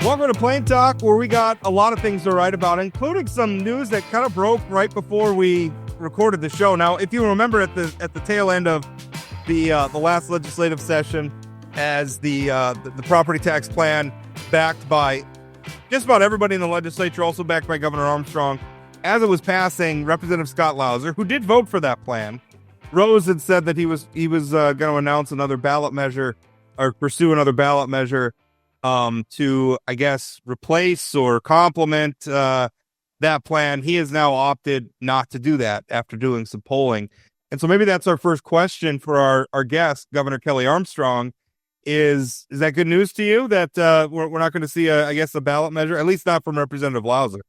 Welcome to Plain Talk, where we got a lot of things to write about, including some news that kind of broke right before we recorded the show. Now, if you remember at the tail end of the last legislative session, as the property tax plan backed by just about everybody in the legislature, also backed by Governor Armstrong, as it was passing, Representative Scott Lauser, who did vote for that plan, rose and said that he was going to announce another ballot measure or pursue another ballot measure to, I guess, replace or complement that plan. He has now opted not to do that after doing some polling. And so maybe that's our first question for our guest, Governor Kelly Armstrong. Is that good news to you that we're not going to see, I guess, a ballot measure, at least not from Representative Lauser?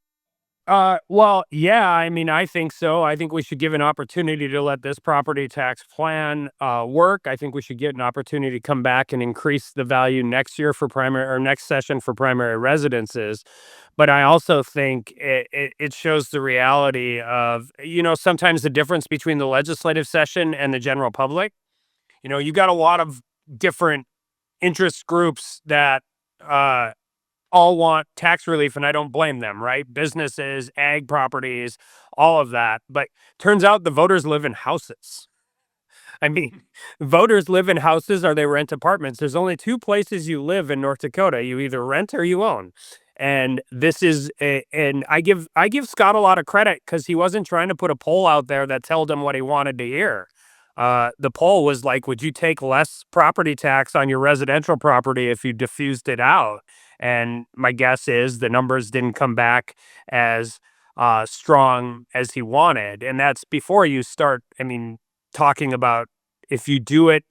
Well, yeah, I mean, I think so. I think we should give an opportunity to let this property tax plan work. I think we should get an opportunity to come back and increase the value next year for primary or next session for primary residences. But I also think it shows the reality of, sometimes the difference between the legislative session and the general public. You got a lot of different interest groups that all want tax relief, and I don't blame them, right? Businesses, ag properties, all of that. But turns out the voters live in houses. I mean, voters live in houses or they rent apartments. There's only two places you live in North Dakota. You either rent or you own. And and I give Scott a lot of credit because he wasn't trying to put a poll out there that told him what he wanted to hear. The poll was like, would you take less property tax on your residential property if you diffused it out? And my guess is the numbers didn't come back as strong as he wanted. And that's before you start, talking about if you do it.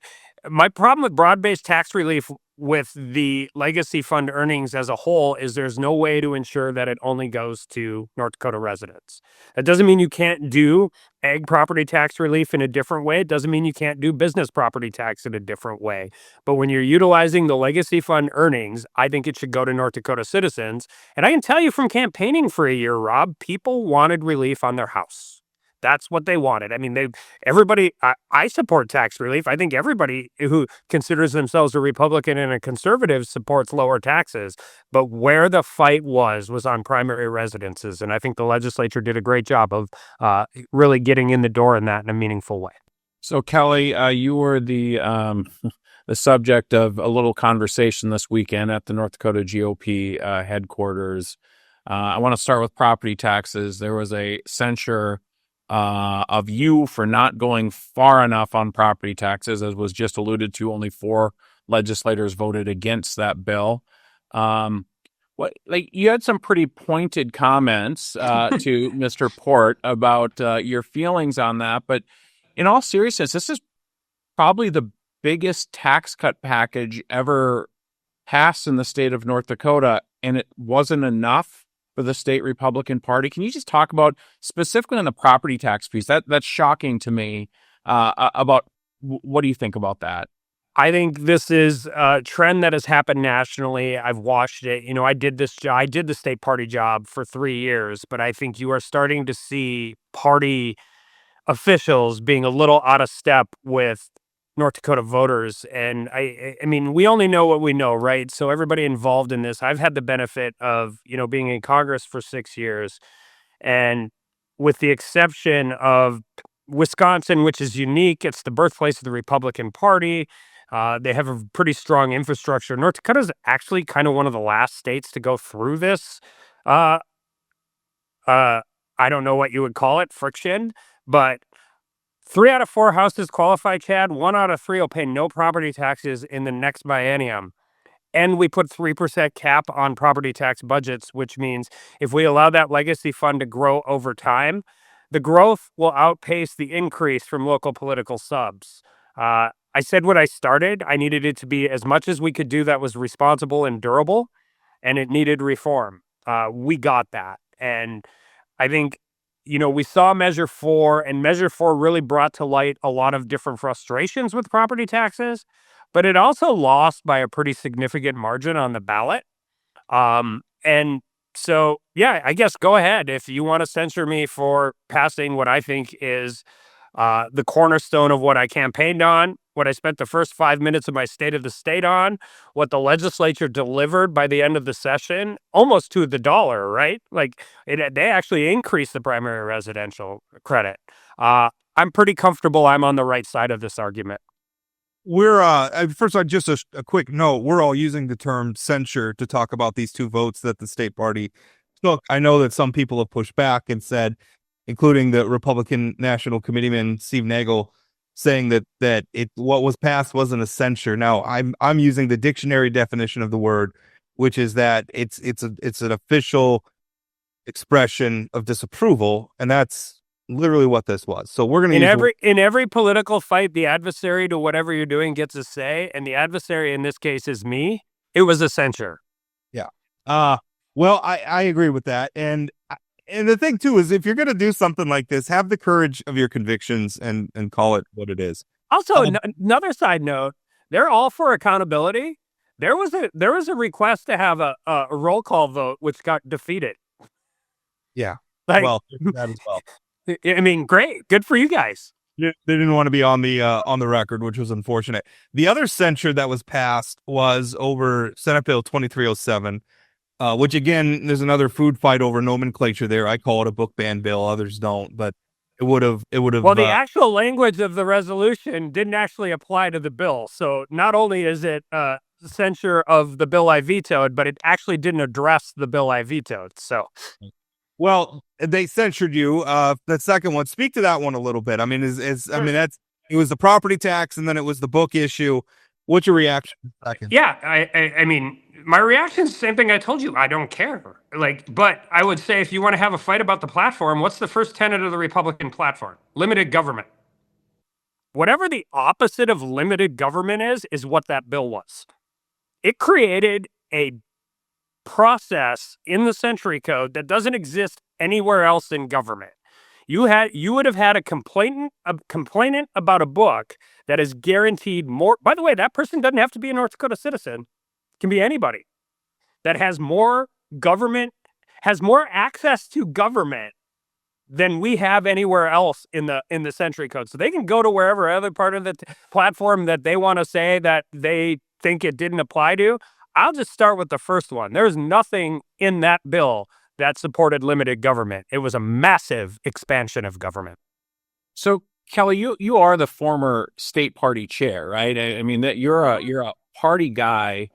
My problem with broad-based tax relief with the legacy fund earnings as a whole is there's no way to ensure that it only goes to North Dakota residents. That doesn't mean you can't do ag property tax relief in a different way. It doesn't mean you can't do business property tax in a different way. But when you're utilizing the legacy fund earnings, I think it should go to North Dakota citizens. And I can tell you from campaigning for a year, Rob, people wanted relief on their house. That's what they wanted. I mean, I support tax relief. I think everybody who considers themselves a Republican and a conservative supports lower taxes. But where the fight was on primary residences. And I think the legislature did a great job of really getting in the door in that in a meaningful way. So, Kelly, you were the subject of a little conversation this weekend at the North Dakota GOP headquarters. I want to start with property taxes. There was a censure of you for not going far enough on property taxes, as was just alluded to. Only 4 legislators voted against that bill. You had some pretty pointed comments to Mr. Port about your feelings on that, but in all seriousness, this is probably the biggest tax cut package ever passed in the state of North Dakota, and it wasn't enough for the state Republican Party. Can you just talk about specifically on the property tax piece? That's shocking to me. About what do you think about that? I think this is a trend that has happened nationally. I've watched it. I did this job. I did the state party job for 3 years, but I think you are starting to see party officials being a little out of step with North Dakota voters. And I mean, we only know what we know, right? So everybody involved in this, I've had the benefit of, being in Congress for 6 years. And with the exception of Wisconsin, which is unique, it's the birthplace of the Republican Party. They have a pretty strong infrastructure. North Dakota is actually kind of one of the last states to go through this. I don't know what you would call it, friction, but 3 out of 4 houses qualify, Chad. 1 out of 3 will pay no property taxes in the next biennium. And we put 3% cap on property tax budgets, which means if we allow that legacy fund to grow over time, the growth will outpace the increase from local political subs. I said when I started, I needed it to be as much as we could do that was responsible and durable, and it needed reform. We got that. And I think we saw Measure 4, and Measure 4 really brought to light a lot of different frustrations with property taxes, but it also lost by a pretty significant margin on the ballot. And so, yeah, I guess go ahead if you want to censure me for passing what I think is the cornerstone of what I campaigned on. what I spent the first 5 minutes of my State of the State on, what the legislature delivered by the end of the session, almost to the dollar, right? Like they actually increased the primary residential credit. I'm pretty comfortable I'm on the right side of this argument. We're first of all, just a quick note. We're all using the term censure to talk about these two votes that the state party took. I know that some people have pushed back and said, including the Republican National Committeeman Steve Nagel, saying that what was passed wasn't a censure. Now I'm using the dictionary definition of the word, which is that it's an official expression of disapproval, and that's literally what this was. So we're going to in every political fight, the adversary to whatever you're doing gets a say, and the adversary in this case is me. It was a censure. Yeah. Well, I agree with that, and the thing too is, if you're going to do something like this, have the courage of your convictions and call it what it is. Also, another side note: they're all for accountability. There was a request to have a roll call vote, which got defeated. Yeah. Like, well, that as well. I mean, great, good for you guys. They didn't want to be on the record, which was unfortunate. The other censure that was passed was over Senate Bill 2307, which again, there's another food fight over nomenclature there. I call it a book ban bill. Others don't, but it would have. Well, the actual language of the resolution didn't actually apply to the bill. So not only is it censure of the bill I vetoed, but it actually didn't address the bill I vetoed. So. Well, they censured you. That second one, speak to that one a little bit. I mean, it was the property tax, and then it was the book issue. What's your reaction? Yeah, I mean, my reaction is the same thing I told you. I don't care. But I would say, if you want to have a fight about the platform, what's the first tenet of the Republican platform? Limited government. Whatever the opposite of limited government is what that bill was. It created a process in the Century Code that doesn't exist anywhere else in government. You would have had a complainant about a book that is guaranteed more. By the way, that person doesn't have to be a North Dakota citizen. It can be anybody that has more access to government than we have anywhere else in the Century Code. So they can go to wherever other part of the platform that they want to say that they think it didn't apply to. I'll just start with the first one. There's nothing in that bill that supported limited government. It was a massive expansion of government. So, Kelly, you are the former state party chair, right? I mean, that you're a party guy.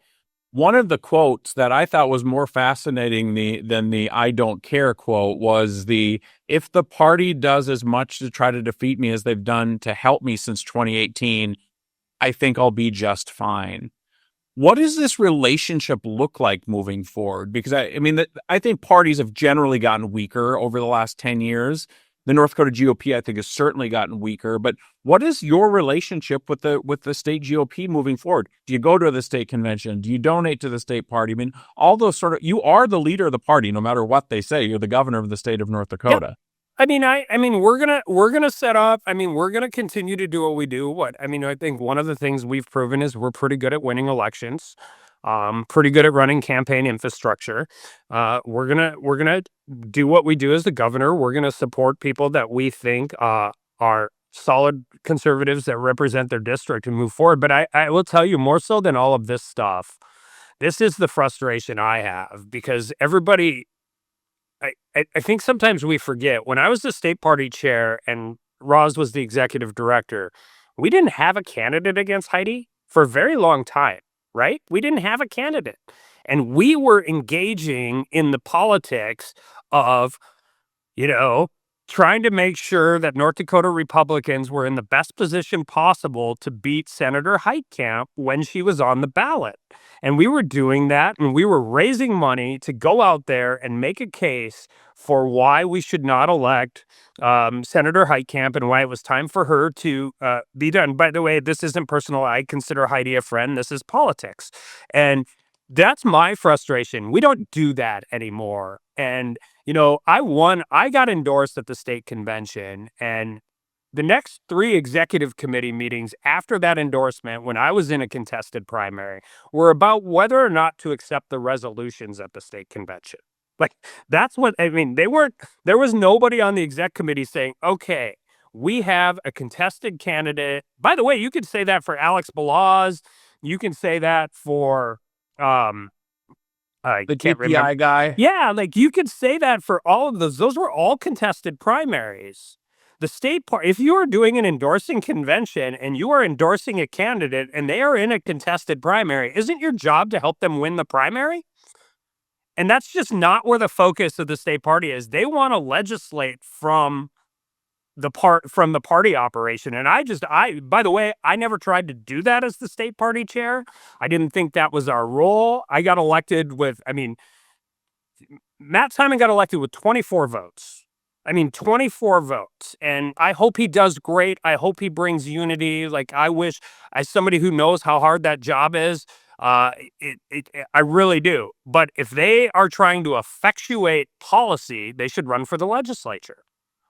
One of the quotes that I thought was more fascinating than the "I don't care" quote was "If the party does as much to try to defeat me as they've done to help me since 2018, I think I'll be just fine." What does this relationship look like moving forward? Because I think parties have generally gotten weaker over the last 10 years. The North Dakota GOP, I think, has certainly gotten weaker. But what is your relationship with the state GOP moving forward? Do you go to the state convention? Do you donate to the state party? I mean, all those you are the leader of the party, no matter what they say. You're the governor of the state of North Dakota. Yep. I mean, we're gonna set up. I mean, we're gonna continue to do what we do. I think one of the things we've proven is we're pretty good at winning elections, pretty good at running campaign infrastructure. We're gonna do what we do as the governor. We're gonna support people that we think are solid conservatives that represent their district and move forward. But I will tell you, more so than all of this stuff, this is the frustration I have, because everybody. I think sometimes we forget, when I was the state party chair and Roz was the executive director, we didn't have a candidate against Heidi for a very long time, right? We didn't have a candidate. And we were engaging in the politics of, trying to make sure that North Dakota Republicans were in the best position possible to beat Senator Heitkamp when she was on the ballot. And we were doing that, and we were raising money to go out there and make a case for why we should not elect Senator Heitkamp and why it was time for her to be done. By the way, this isn't personal. I consider Heidi a friend. This is politics. And that's my frustration. We don't do that anymore. And, I got endorsed at the state convention, and the next 3 executive committee meetings after that endorsement, when I was in a contested primary, were about whether or not to accept the resolutions at the state convention. That's what, there was nobody on the exec committee saying, okay, we have a contested candidate. By the way, you could say that for Alex Balaz. You can say that for I The can't remember. DPI guy. Yeah, like you could say that for all of those. Those were all contested primaries. The state part, if you are doing an endorsing convention and you are endorsing a candidate and they are in a contested primary, isn't your job to help them win the primary? And that's just not where the focus of the state party is. They want to legislate from the party operation. And by the way, I never tried to do that as the state party chair. I didn't think that was our role. I got elected with, Matt Simon got elected with 24 votes. 24 votes. And I hope he does great. I hope he brings unity. Like, I wish, as somebody who knows how hard that job is, I really do. But if they are trying to effectuate policy, they should run for the legislature.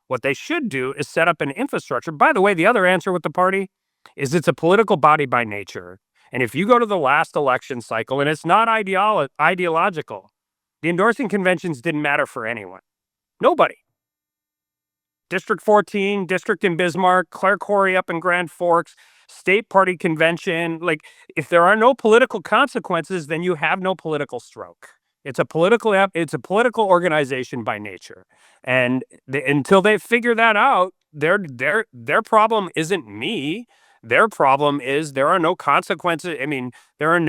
What they should do is set up an infrastructure. By the way, the other answer with the party is it's a political body by nature. And if you go to the last election cycle, and it's not ideological, the endorsing conventions didn't matter for anyone. Nobody. District 14, District in Bismarck, Clare Quarry up in Grand Forks, state party convention. Like, if there are no political consequences, then you have no political stroke. It's a political organization by nature. And until they figure that out, their problem isn't me. Their problem is there are no consequences. There are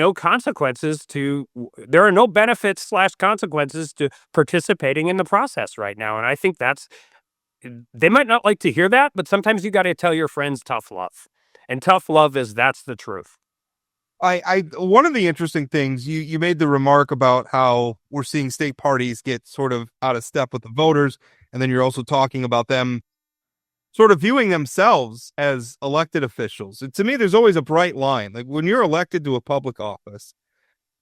no benefits / consequences to participating in the process right now. And I think they might not like to hear that, but sometimes you got to tell your friends tough love. And tough love that's the truth. One of the interesting things, you made the remark about how we're seeing state parties get sort of out of step with the voters. And then you're also talking about them sort of viewing themselves as elected officials. And to me, there's always a bright line. Like, when you're elected to a public office,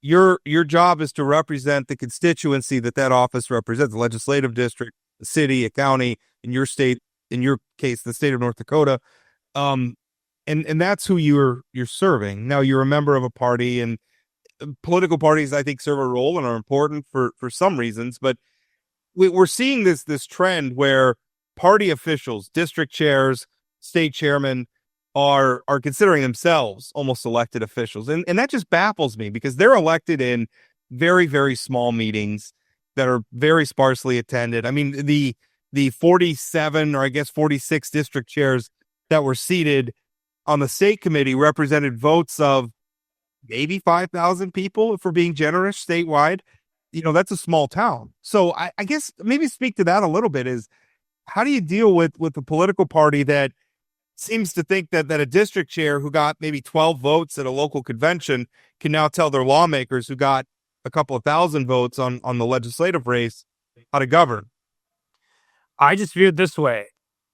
your job is to represent the constituency that office represents, the legislative district, the city, a county, in your state, in your case, the state of North Dakota. And that's who you're serving. Now, you're a member of a party, and political parties, I think, serve a role and are important for some reasons. But we're seeing this trend where party officials, district chairs, state chairmen are considering themselves almost elected officials. And that just baffles me, because they're elected in very, very small meetings that are very sparsely attended. The 47 or I guess 46 district chairs that were seated on the state committee represented votes of maybe 5,000 people, if we're being generous, statewide. That's a small town. So I guess maybe speak to that a little bit. Is how do you deal with a political party that seems to think that a district chair who got maybe 12 votes at a local convention can now tell their lawmakers who got a couple of thousand votes on the legislative race how to govern? I just view it this way.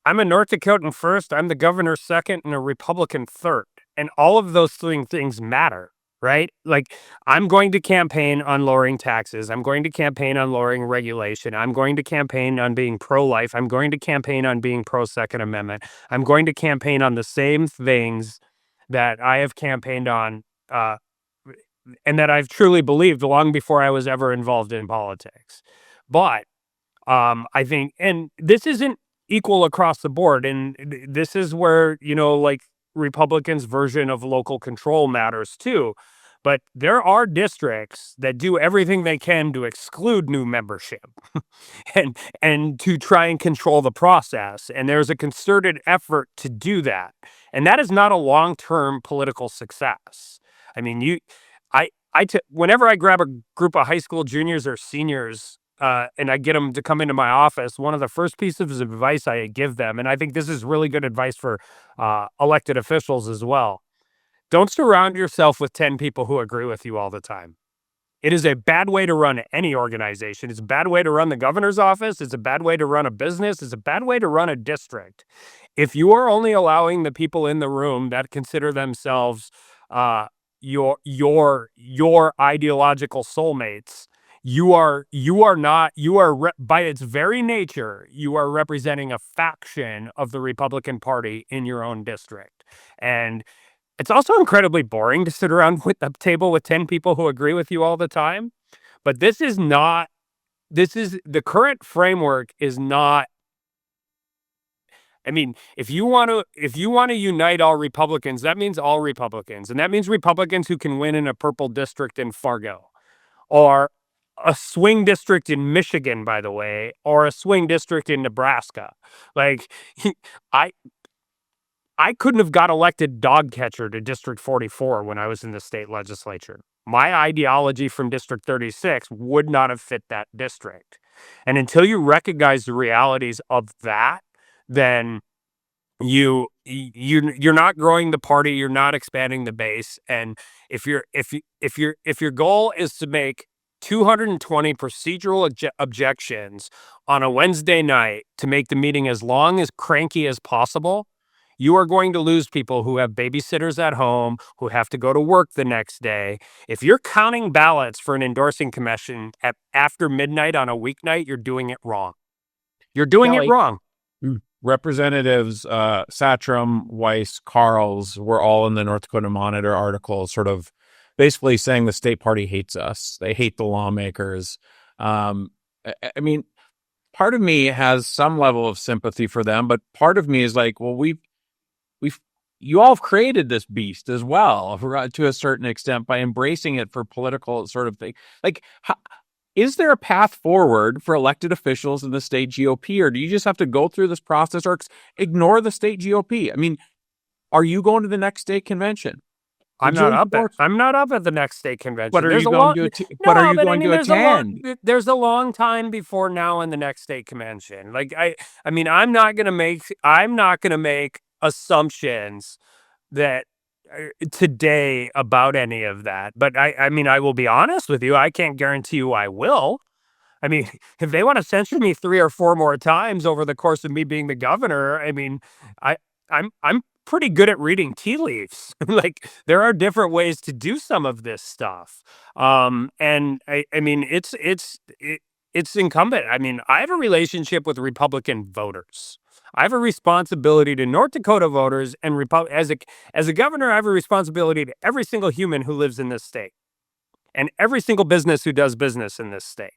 I'm a North Dakotan first, I'm the governor second, and a Republican third. And all of those things matter, right? Like, I'm going to campaign on lowering taxes. I'm going to campaign on lowering regulation. I'm going to campaign on being pro-life. I'm going to campaign on being pro-Second Amendment. I'm going to campaign on the same things that I have campaigned on and that I've truly believed long before I was ever involved in politics. But I think, and this isn't equal across the board. And this is where, like, Republicans' version of local control matters too. But there are districts that do everything they can to exclude new membership and to try and control the process. And there's a concerted effort to do that. And that is not a long-term political success. Whenever I grab a group of high school juniors or seniors and I get them to come into my office, one of the first pieces of advice I give them, and I think this is really good advice for elected officials as well, don't surround yourself with 10 people who agree with you all the time. It is a bad way to run any organization. It's a bad way to run the governor's office. It's a bad way to run a business. It's a bad way to run a district. If you are only allowing the people in the room that consider themselves your ideological soulmates, by its very nature, you are representing a faction of the Republican Party in your own district. And it's also incredibly boring to sit around with a table with 10 people who agree with you all the time. But the current framework is not I mean, if you want to unite all Republicans, that means all Republicans, and that means Republicans who can win in a purple district in Fargo, or a swing district in Michigan, by the way, or a swing district in Nebraska. Like, I I couldn't have got elected dog catcher to District 44 when I was in the state legislature. My ideology from District 36 would not have fit that district. And until you recognize the realities of that, then you're not growing the party, you're not expanding the base. And if your goal is to make 220 procedural objections on a Wednesday night to make the meeting as long as cranky as possible, you are going to lose people who have babysitters at home, who have to go to work the next day. If you're counting ballots for an endorsing commission after midnight on a weeknight, you're doing it wrong. You're doing it wrong. Representatives Satcham, Weiss, Carls were all in the North Dakota Monitor article, sort of basically saying the state party hates us. They hate the lawmakers. I mean, part of me has some level of sympathy for them, but part of me is like, well, you all have created this beast as well to a certain extent by embracing it for political sort of thing. Like, is there a path forward for elected officials in the state GOP, or do you just have to go through this process or ignore the state GOP? I mean, are you going to the next state convention? I'm not up at the next state convention. But are you going to attend? There's a long time before now and the next state convention. Like I mean, I'm not going to make assumptions that today about any of that. But I mean, I will be honest with you. I can't guarantee you I will. I mean, if they want to censure me 3 or 4 more times over the course of me being the governor, I mean, I'm pretty good at reading tea leaves. Like, there are different ways to do some of this stuff. And I mean, it's incumbent. I mean, I have a relationship with Republican voters. I have a responsibility to North Dakota voters, and as a governor, I have a responsibility to every single human who lives in this state, and every single business who does business in this state.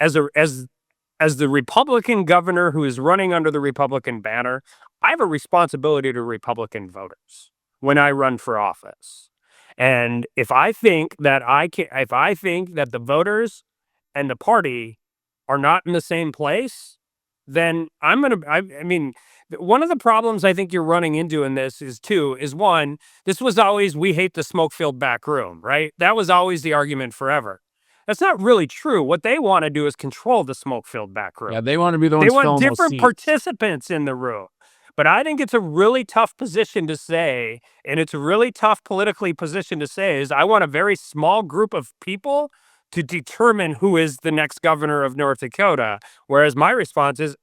As the Republican governor who is running under the Republican banner, I have a responsibility to Republican voters when I run for office. And if I think that the voters and the party are not in the same place, then I mean, one of the problems I think you're running into in this is one, this was always, we hate the smoke-filled back room, right? That was always the argument forever. That's not really true. What they want to do is control the smoke-filled back room. Yeah, they want to be the ones filling those seats. They want different participants in the room. But I think it's a really tough position to say, and it's a really tough politically position to say, is I want a very small group of people to determine who is the next governor of North Dakota. Whereas my response is,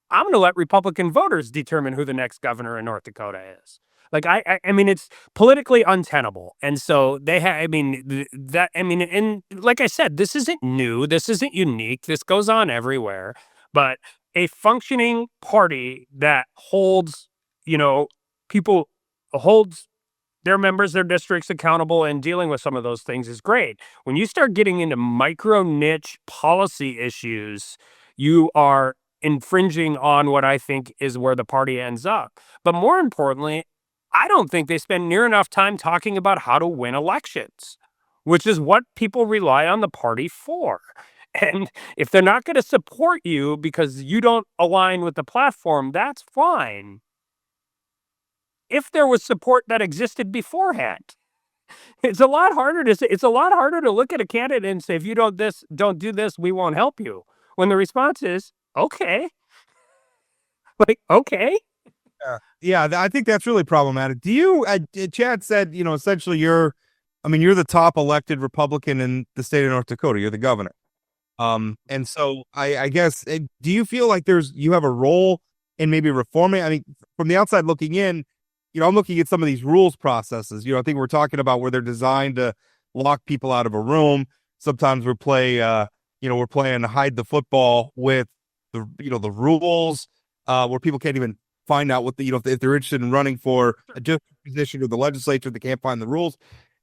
I'm going to let Republican voters determine who the next governor in North Dakota is. Like, I mean, it's politically untenable. And so and like I said, this isn't new. This isn't unique. This goes on everywhere. But a functioning party that holds their members, their districts accountable and dealing with some of those things is great. When you start getting into micro niche policy issues, you are infringing on what I think is where the party ends up. But more importantly, I don't think they spend near enough time talking about how to win elections, which is what people rely on the party for. And if they're not going to support you because you don't align with the platform, that's fine. If there was support that existed beforehand, it's a lot harder to look at a candidate and say, if you don't do this, we won't help you. When the response is, okay. Like, okay. Yeah, I think that's really problematic. Do you, Chad said, essentially you're the top elected Republican in the state of North Dakota. You're the governor. And so I guess, do you feel like you have a role in maybe reforming? I mean, from the outside looking in, I'm looking at some of these rules processes. I think we're talking about where they're designed to lock people out of a room. Sometimes we're playing hide the football with the rules, where people can't even find out what if they're interested in running for a different position of the legislature, they can't find the rules.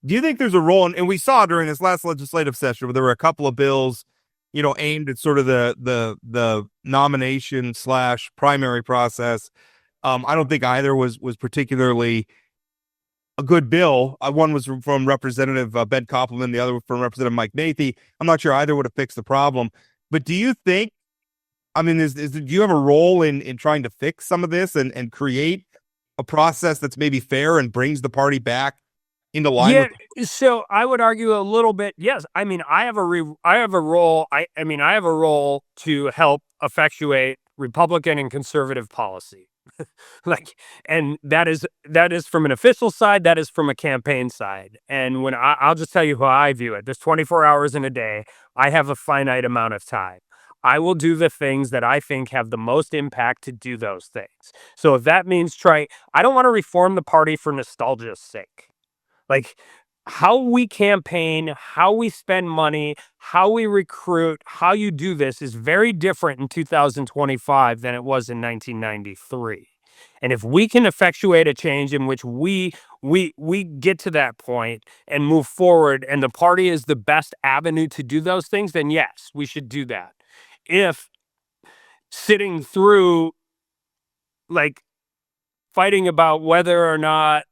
Do you think there's a role? And we saw during this last legislative session where there were a couple of bills, aimed at sort of the nomination / primary process. I don't think either was particularly a good bill. One was from Representative Ben Koppelman, the other from Representative Mike Nathy. I'm not sure either would have fixed the problem. But do you think, I mean, do you have a role in trying to fix some of this and create a process that's maybe fair and brings the party back into line Yeah, with? so I would argue a little bit. Yes, I mean, I have a role. I mean, I have a role to help effectuate Republican and conservative policy. Like, and that is from an official side, that is from a campaign side. And I'll just tell you how I view it. There's 24 hours in a day. I have a finite amount of time. I will do the things that I think have the most impact to do those things. So if that means I don't want to reform the party for nostalgia's sake. Like, how we campaign, how we spend money, how we recruit, how you do this is very different in 2025 than it was in 1993. And if we can effectuate a change in which we get to that point and move forward, and the party is the best avenue to do those things, then yes, we should do that. If sitting through, like, fighting about whether or not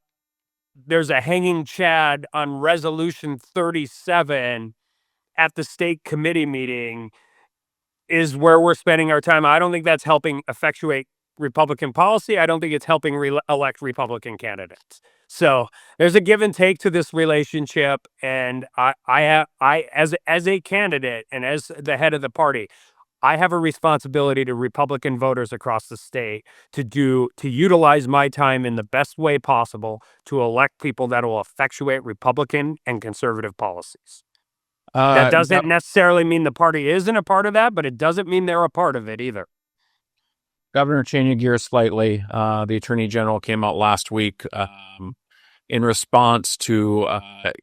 there's a hanging Chad on resolution 37 at the state committee meeting is where we're spending our time, I don't think that's helping effectuate Republican policy. I don't think it's helping elect Republican candidates. So there's a give and take to this relationship, and as a candidate and as the head of the party, I have a responsibility to Republican voters across the state to utilize my time in the best way possible to elect people that will effectuate Republican and conservative policies. That doesn't necessarily mean the party isn't a part of that, but it doesn't mean they're a part of it either. Governor, changing gears slightly, the Attorney General came out last week in response to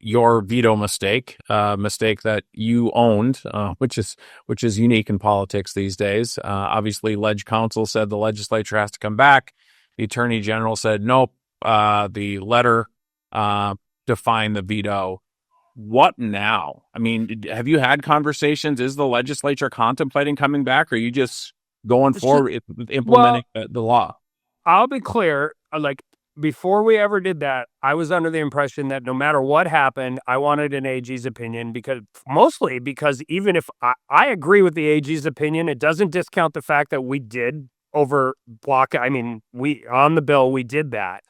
your veto mistake that you owned, which is unique in politics these days. Obviously, Leg Counsel said the legislature has to come back. The Attorney General said nope. The letter defined the veto. What now? I mean, have you had conversations? Is the legislature contemplating coming back, or are you just going forward with implementing the law? I'll be clear. Like, before we ever did that, I was under the impression that no matter what happened, I wanted an AG's opinion, mostly because even if I agree with the AG's opinion, it doesn't discount the fact that we did overblock. I mean, on the bill, we did that.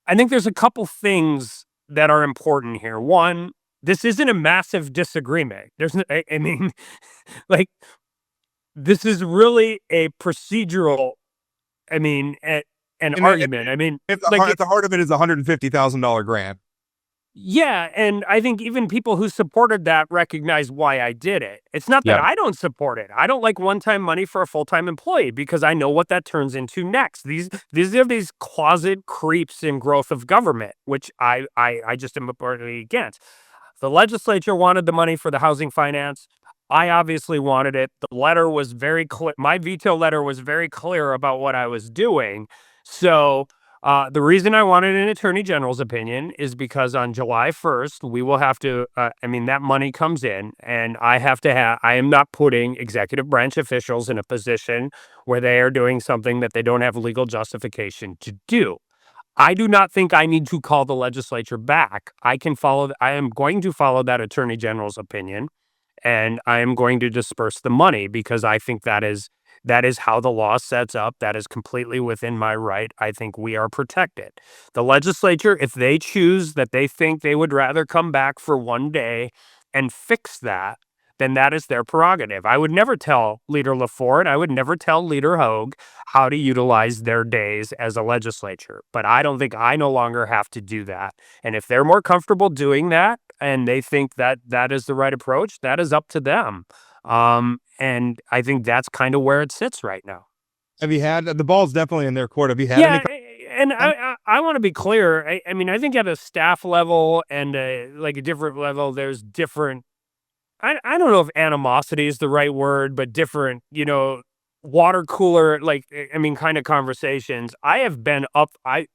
I think there's a couple things that are important here. One, this isn't a massive disagreement. I mean, like, this is really a procedural, an argument. I mean, at the heart of it is a $150,000 grant. Yeah, and I think even people who supported that recognize why I did it. It's not that I don't support it. I don't like one-time money for a full-time employee because I know what that turns into next. These are these closet creeps in growth of government, which I just am partly against. The legislature wanted the money for the housing finance. I obviously wanted it. The letter was very clear. My veto letter was very clear about what I was doing. So the reason I wanted an attorney general's opinion is because on July 1st, we will have to, that money comes in, and I am not putting executive branch officials in a position where they are doing something that they don't have legal justification to do. I do not think I need to call the legislature back. I am going to follow that attorney general's opinion, and I am going to disperse the money because I think that is how the law sets up. That is completely within my right. I think we are protected. The legislature, if they choose that they think they would rather come back for one day and fix that, then that is their prerogative. I would never tell Leader LaForte, I would never tell Leader Hogue how to utilize their days as a legislature. But I don't think I no longer have to do that. And if they're more comfortable doing that and they think that that is the right approach, that is up to them. And I think that's kind of where it sits right now. Have you had the ball's definitely in their court? Have you had any? And I want to be clear. I think at a staff level and a different level, there's different. I don't know if animosity is the right word, but different, water cooler, kind of conversations. I have been up. I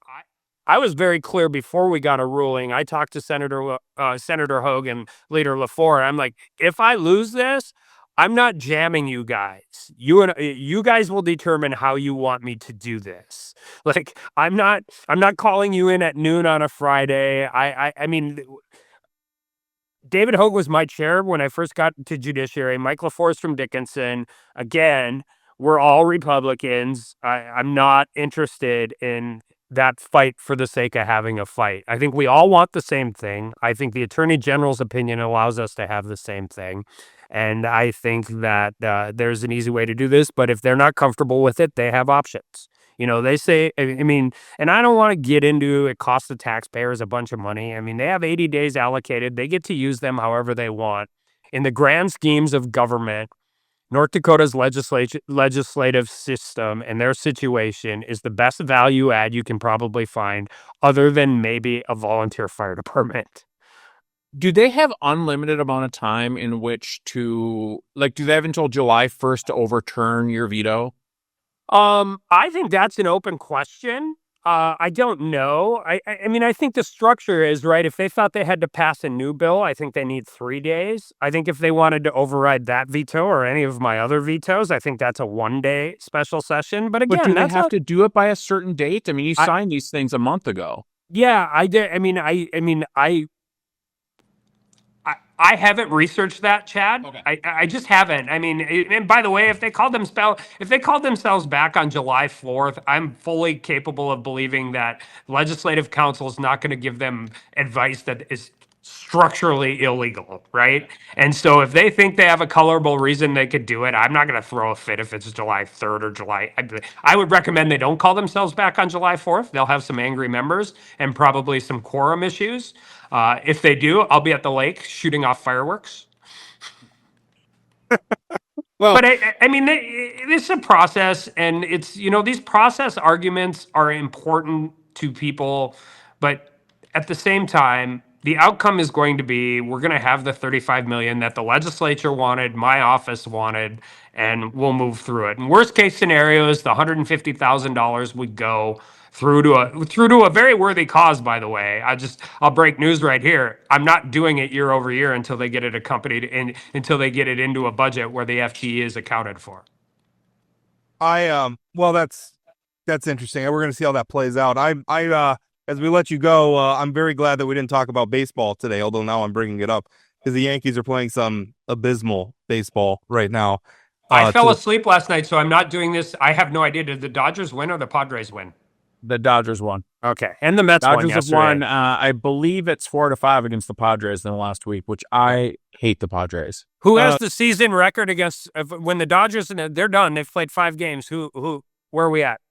was very clear before we got a ruling. I talked to Senator Hogue and Leader LaForte. I'm like, if I lose this, I'm not jamming you guys. You guys will determine how you want me to do this. Like, I'm not calling you in at noon on a Friday. I mean, David Hogue was my chair when I first got to judiciary. Mike LaForce from Dickinson. Again, we're all Republicans. I'm not interested in that fight for the sake of having a fight. I think we all want the same thing. I think the Attorney General's opinion allows us to have the same thing. And I think that there's an easy way to do this. But if they're not comfortable with it, they have options. They say, I mean, and I don't want to get into it costs the taxpayers a bunch of money. I mean, they have 80 days allocated. They get to use them however they want. In the grand schemes of government, North Dakota's legislative system and their situation is the best value add you can probably find, other than maybe a volunteer fire department. Do they have unlimited amount of time in which to, like, do they have until July 1st to overturn your veto? I think that's an open question. I don't know. I mean, I think the structure is right. If they thought they had to pass a new bill, I think they need 3 days. I think if they wanted to override that veto or any of my other vetoes, I think that's a 1-day special session. But again, But do they that's have to do it by a certain date? I mean, you signed these things a month ago. Yeah, I did. I haven't researched that, Chad. Okay. I just haven't. I mean, and by the way, if they called themselves back on July 4th, I'm fully capable of believing that legislative council is not going to give them advice that is structurally illegal, right? And so if they think they have a colorable reason they could do it, I'm not going to throw a fit if it's July 3rd or July. I would recommend they don't call themselves back on July 4th. They'll have some angry members and probably some quorum issues. If they do, I'll be at the lake shooting off fireworks. Well, But I mean, it's a process, and it's these process arguments are important to people, but at the same time, the outcome is going to be we're going to have the 35 million that the legislature wanted, my office wanted, and we'll move through it. And worst case scenarios, the $150,000 would go through to a very worthy cause. By the way, I'll break news right here. I'm not doing it year over year until they get it accompanied and until they get it into a budget where the FTE is accounted for. Well, that's interesting. We're going to see how that plays out. As we let you go, I'm very glad that we didn't talk about baseball today, although now I'm bringing it up because the Yankees are playing some abysmal baseball right now. I fell asleep last night, so I'm not doing this. I have no idea. Did the Dodgers win or the Padres win? The Dodgers won. Okay, and the Mets Dodgers won yesterday. have won. I believe it's 4-5 against the Padres in the last week, which I hate the Padres. Who has the season record against when the Dodgers they're done? They've played 5 games. Where are we at?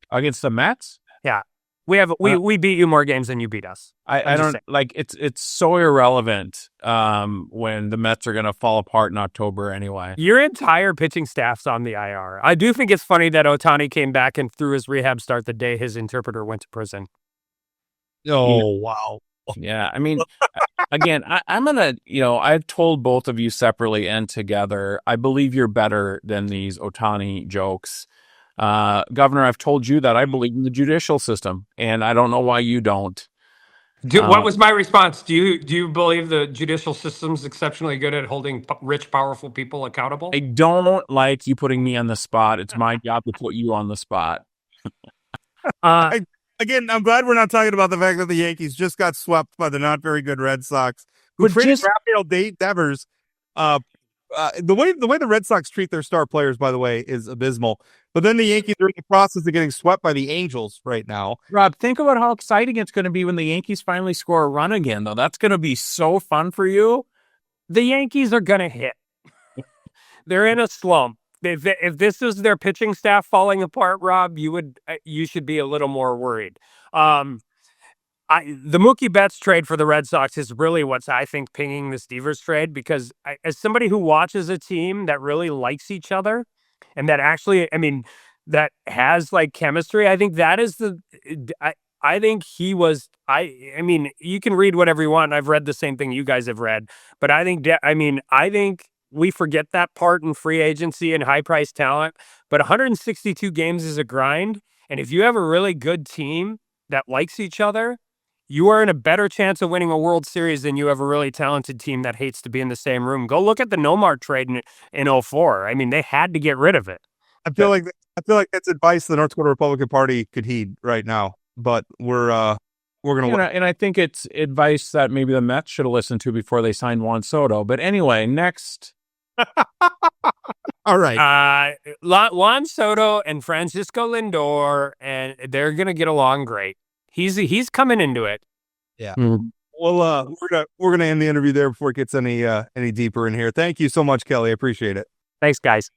Against the Mets? Yeah. We beat you more games than you beat us. I don't like it's so irrelevant when the Mets are going to fall apart in October anyway. Your entire pitching staff's on the IR. I do think it's funny that Ohtani came back and threw his rehab start the day his interpreter went to prison. Oh, wow. Yeah, I mean, again, I'm going to, I've told both of you separately and together, I believe you're better than these Ohtani jokes. Governor, I've told you that I believe in the judicial system, and I don't know why you don't. What was my response? Do you believe the judicial system's exceptionally good at holding rich, powerful people accountable? I don't like you putting me on the spot. It's my job to put you on the spot. Again, I'm glad we're not talking about the fact that the Yankees just got swept by the not very good Red Sox, who traded Rafael Devers. The way the Red Sox treat their star players, by the way, is abysmal. But then the Yankees are in the process of getting swept by the Angels right now. Rob, think about how exciting it's going to be when the Yankees finally score a run again, though. That's going to be so fun for you. The Yankees are going to hit. They're in a slump. If this is their pitching staff falling apart, Rob, you should be a little more worried. The Mookie Betts trade for the Red Sox is really what's, I think, pinging this Devers trade, because as somebody who watches a team that really likes each other and that actually, that has like chemistry, I think that is I think he was, you can read whatever you want. I've read the same thing you guys have read, but I think we forget that part in free agency and high price talent, but 162 games is a grind. And if you have a really good team that likes each other, you are in a better chance of winning a World Series than you have a really talented team that hates to be in the same room. Go look at the Nomar trade in 04. I mean, they had to get rid of it. I feel like that's advice the North Dakota Republican Party could heed right now. But we're gonna. And I think it's advice that maybe the Mets should have listened to before they signed Juan Soto. But anyway, next. All right. Juan Soto and Francisco Lindor, and they're gonna get along great. He's coming into it. Yeah. Well, we're gonna end the interview there before it gets any deeper in here. Thank you so much, Kelly. I appreciate it. Thanks, guys.